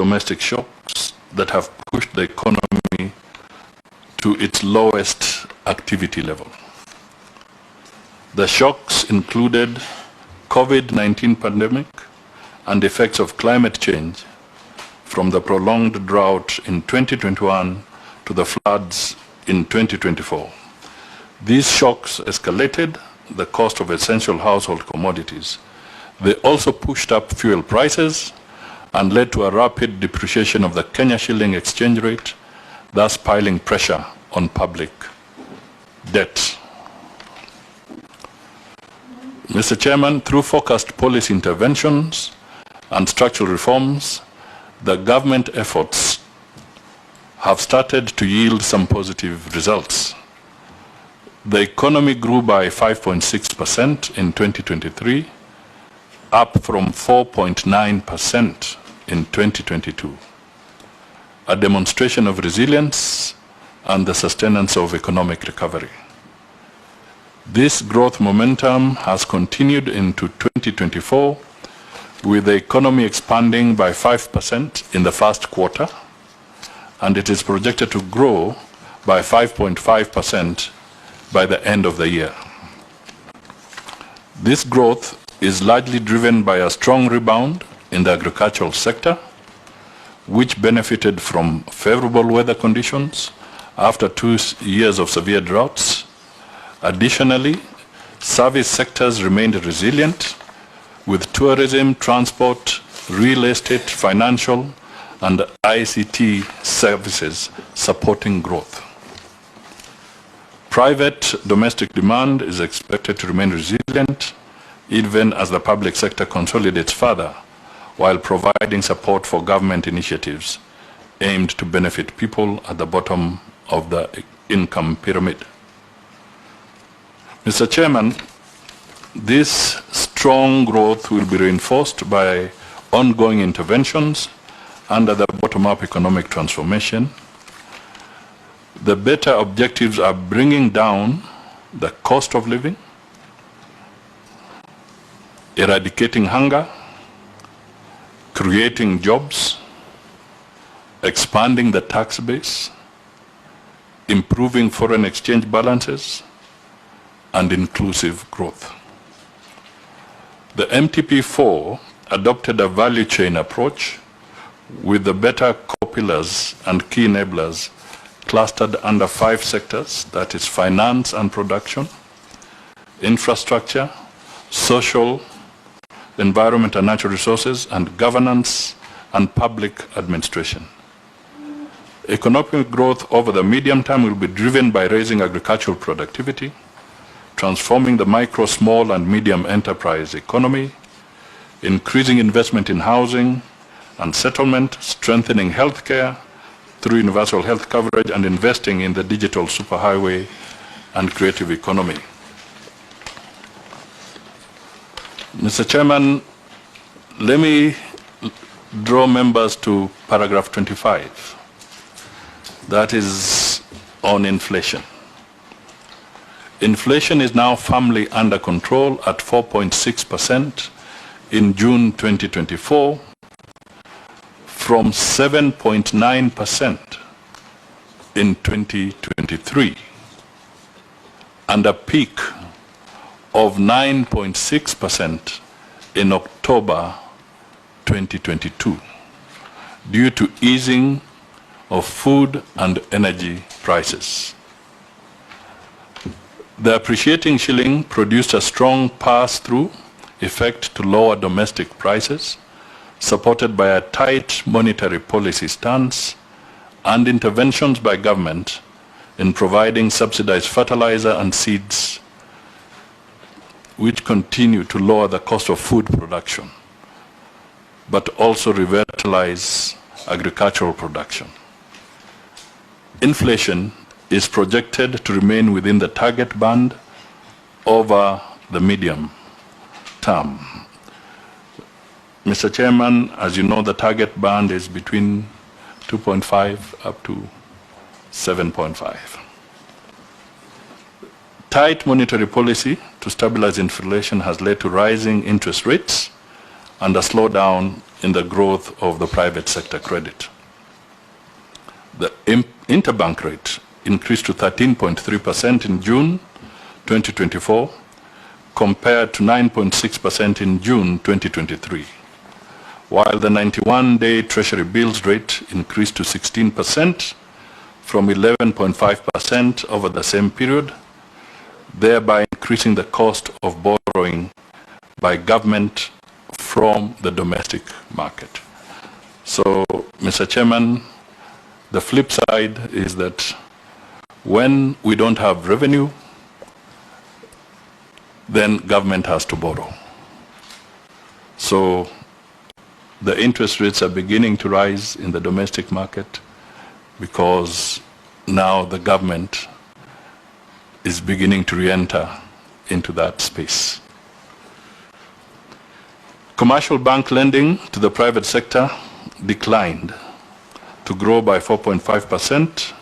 domestic shocks that have pushed the economy to its lowest activity level. The shocks included COVID-19 pandemic and effects of climate change, from the prolonged drought in 2021 to the floods in 2024. These shocks escalated the cost of essential household commodities. They also pushed up fuel prices and led to a rapid depreciation of the Kenya shilling exchange rate, thus piling pressure on public debt. Mr. Chairman, through focused policy interventions and structural reforms, the government efforts have started to yield some positive results. The economy grew by 5.6% in 2023, up from 4.9% in 2022, a demonstration of resilience and the sustenance of economic recovery. This growth momentum has continued into 2024, with the economy expanding by 5% in the first quarter, and it is projected to grow by 5.5% by the end of the year. This growth is largely driven by a strong rebound in the agricultural sector, which benefited from favorable weather conditions after 2 years of severe droughts. Additionally, service sectors remained resilient, with tourism, transport, real estate, financial, and ICT services supporting growth. Private domestic demand is expected to remain resilient, even as the public sector consolidates further, while providing support for government initiatives aimed to benefit people at the bottom of the income pyramid. Mr. Chairman, this strong growth will be reinforced by ongoing interventions under the bottom-up economic transformation. The better objectives are bringing down the cost of living, eradicating hunger, creating jobs, expanding the tax base, improving foreign exchange balances, and inclusive growth. The MTP4 adopted a value chain approach with the better core pillars and key enablers clustered under 5 sectors, that is finance and production, infrastructure, social, environment and natural resources, and governance and public administration. Economic growth over the medium term will be driven by raising agricultural productivity, transforming the micro, small, and medium enterprise economy, increasing investment in housing and settlement, strengthening healthcare through universal health coverage, and investing in the digital superhighway and creative economy. Mr. Chairman, let me draw members to paragraph 25. That is on inflation. Inflation is now firmly under control at 4.6% in June 2024, from 7.9% in 2023, and a peak of 9.6% in October 2022, due to easing of food and energy prices. The appreciating shilling produced a strong pass-through effect to lower domestic prices, supported by a tight monetary policy stance and interventions by government in providing subsidized fertilizer and seeds, which continue to lower the cost of food production, but also revitalize agricultural production. Inflation is projected to remain within the target band over the medium term. Mr. Chairman, as you know, the target band is between 2.5 up to 7.5. Tight monetary policy to stabilize inflation has led to rising interest rates and a slowdown in the growth of the private sector credit. The interbank rate increased to 13.3% in June 2024, compared to 9.6% in June 2023, while the 91-day Treasury bills rate increased to 16% from 11.5% over the same period, thereby increasing the cost of borrowing by government from the domestic market. So, Mr. Chairman, the flip side is that when we don't have revenue, then government has to borrow. So the interest rates are beginning to rise in the domestic market because now the government is beginning to re-enter into that space. Commercial bank lending to the private sector declined to grow by 4.5%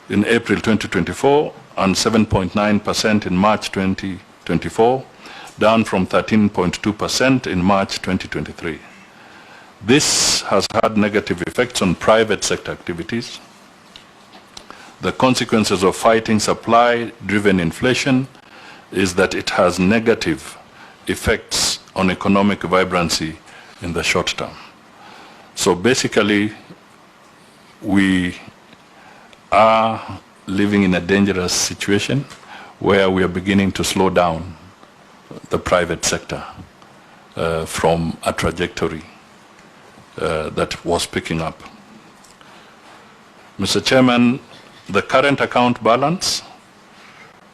in April 2024 and 7.9% in March 2024, down from 13.2% in March 2023. This has had negative effects on private sector activities. The consequences of fighting supply-driven inflation is that it has negative effects on economic vibrancy in the short term. So basically, we are living in a dangerous situation where we are beginning to slow down the private sector from a trajectory that was picking up. Mr. Chairman, the current account balance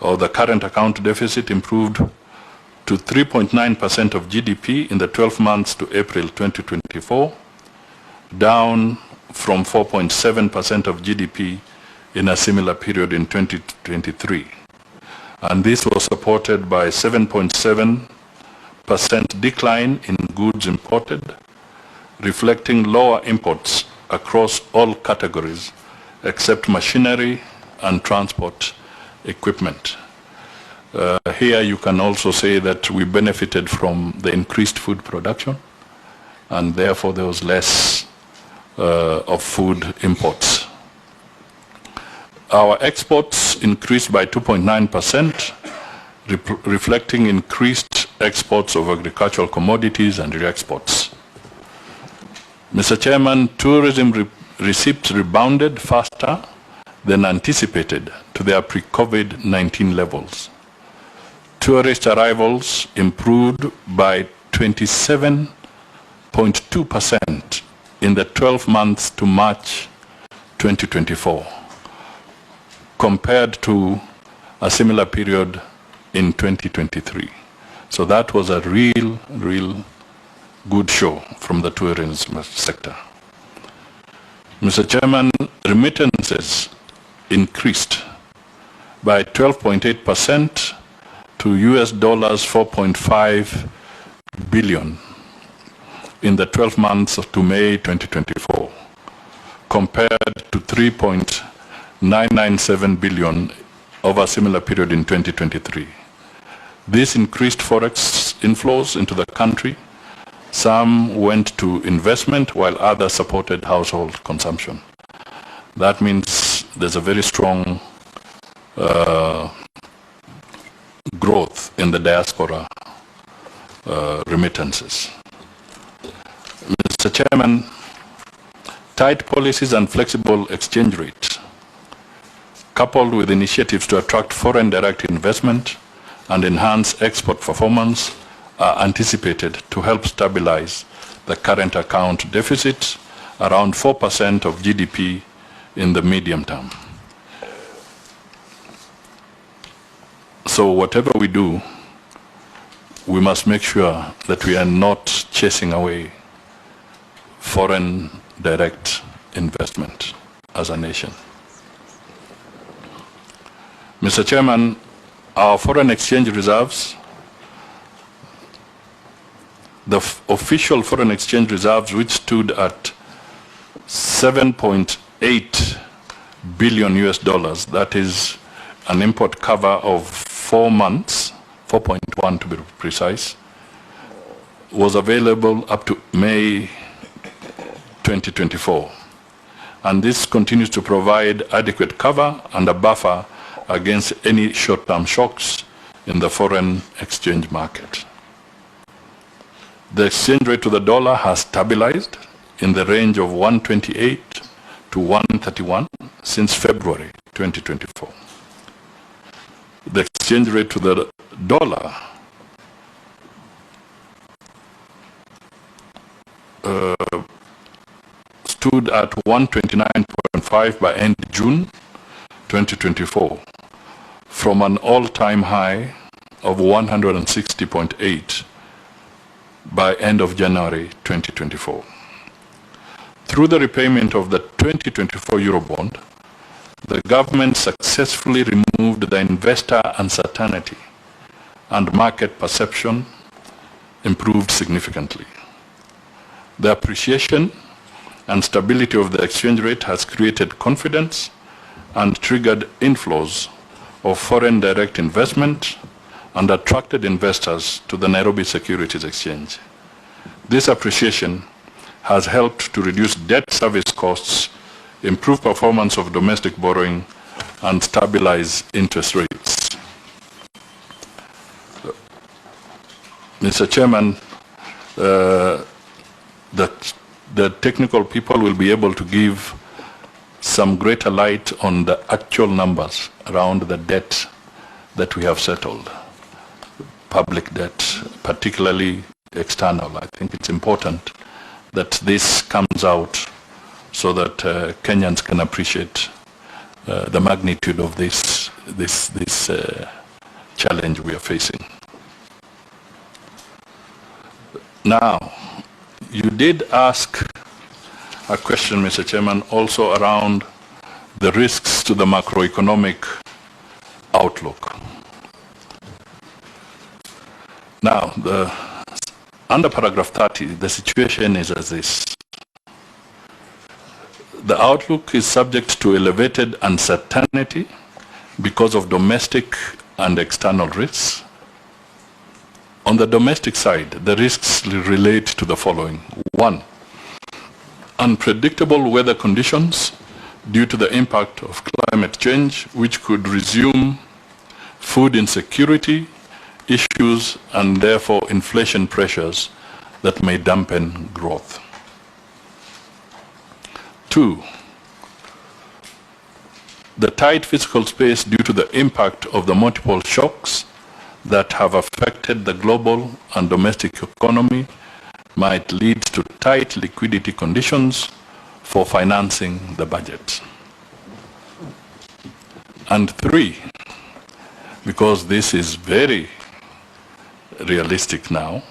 or the current account deficit improved to 3.9% of GDP in the 12 months to April 2024, down from 4.7% of GDP in a similar period in 2023. And this was supported by 7.7% decline in goods imported, reflecting lower imports across all categories except machinery and transport equipment. Here you can also say that we benefited from the increased food production, and therefore there was less of food imports. Our exports increased by 2.9%, reflecting increased exports of agricultural commodities and re-exports. Mr. Chairman, tourism receipts rebounded faster than anticipated to their pre-COVID-19 levels. Tourist arrivals improved by 27.2% in the 12 months to March 2024, compared to a similar period in 2023. So that was a real good show from the tourism sector. Mr. Chairman, remittances increased by 12.8% to US dollars 4.5 billion in the 12 months to May 2024, compared to 3.997 billion over a similar period in 2023. This increased forex inflows into the country. Some went to investment while others supported household consumption. That means there's a very strong growth in the diaspora remittances. Mr. Chairman, tight policies and flexible exchange rates, coupled with initiatives to attract foreign direct investment and enhance export performance, are anticipated to help stabilize the current account deficit around 4% of GDP in the medium term. So whatever we do, we must make sure that we are not chasing away foreign direct investment as a nation. Mr. Chairman, our foreign exchange reserves, the official foreign exchange reserves, which stood at 7.8 billion US dollars, that is an import cover of 4 months, 4.1 to be precise, was available up to May 2024. And this continues to provide adequate cover and a buffer against any short-term shocks in the foreign exchange market. The exchange rate to the dollar has stabilized in the range of 128 to 131 since February 2024. The exchange rate to the dollar stood at 129.5 by end June 2024, from an all-time high of 160.8 by end of January 2024. Through the repayment of the 2024 Eurobond, the government successfully removed the investor uncertainty, and market perception improved significantly. The appreciation and stability of the exchange rate has created confidence and triggered inflows of foreign direct investment and attracted investors to the Nairobi Securities Exchange. This appreciation has helped to reduce debt service costs, improve performance of domestic borrowing, and stabilize interest rates. Mr. Chairman, the technical people will be able to give some greater light on the actual numbers around the debt that we have settled, public debt, particularly external. I think it's important that this comes out so that Kenyans can appreciate the magnitude of this challenge we are facing. Now, you did ask a question, Mr. Chairman, also around the risks to the macroeconomic outlook. Now, under paragraph 30, the situation is as this. The outlook is subject to elevated uncertainty because of domestic and external risks. On the domestic side, the risks relate to the following. 1, unpredictable weather conditions due to the impact of climate change, which could resume food insecurity issues and therefore inflation pressures that may dampen growth. 2, the tight fiscal space due to the impact of the multiple shocks that have affected the global and domestic economy might lead to tight liquidity conditions for financing the budget. And 3, because this is very realistic now,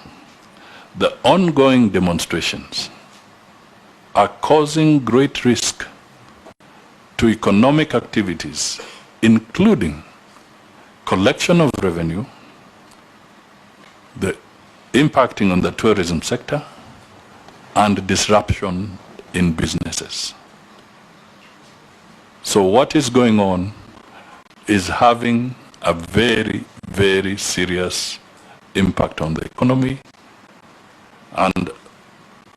the ongoing demonstrations are causing great risk to economic activities, including collection of revenue, the impacting on the tourism sector, and disruption in businesses. So what is going on is having a very, very serious impact on the economy, and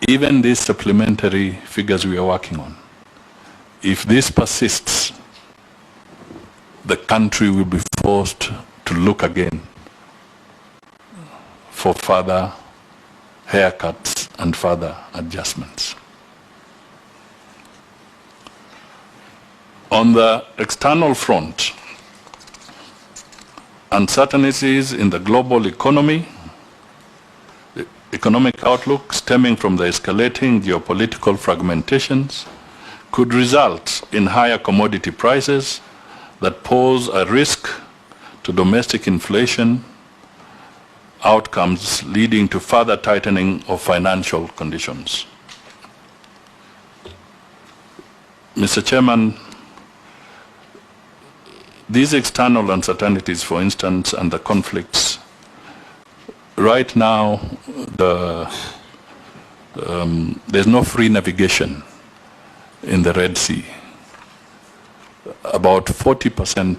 even these supplementary figures we are working on, if this persists, the country will be forced to look again for further haircuts and further adjustments. On the external front, uncertainties in the global economy, the economic outlook stemming from the escalating geopolitical fragmentations could result in higher commodity prices that pose a risk to domestic inflation outcomes, leading to further tightening of financial conditions. Mr. Chairman, these external uncertainties, for instance, and the conflicts, right now there's no free navigation in the Red Sea. About 40%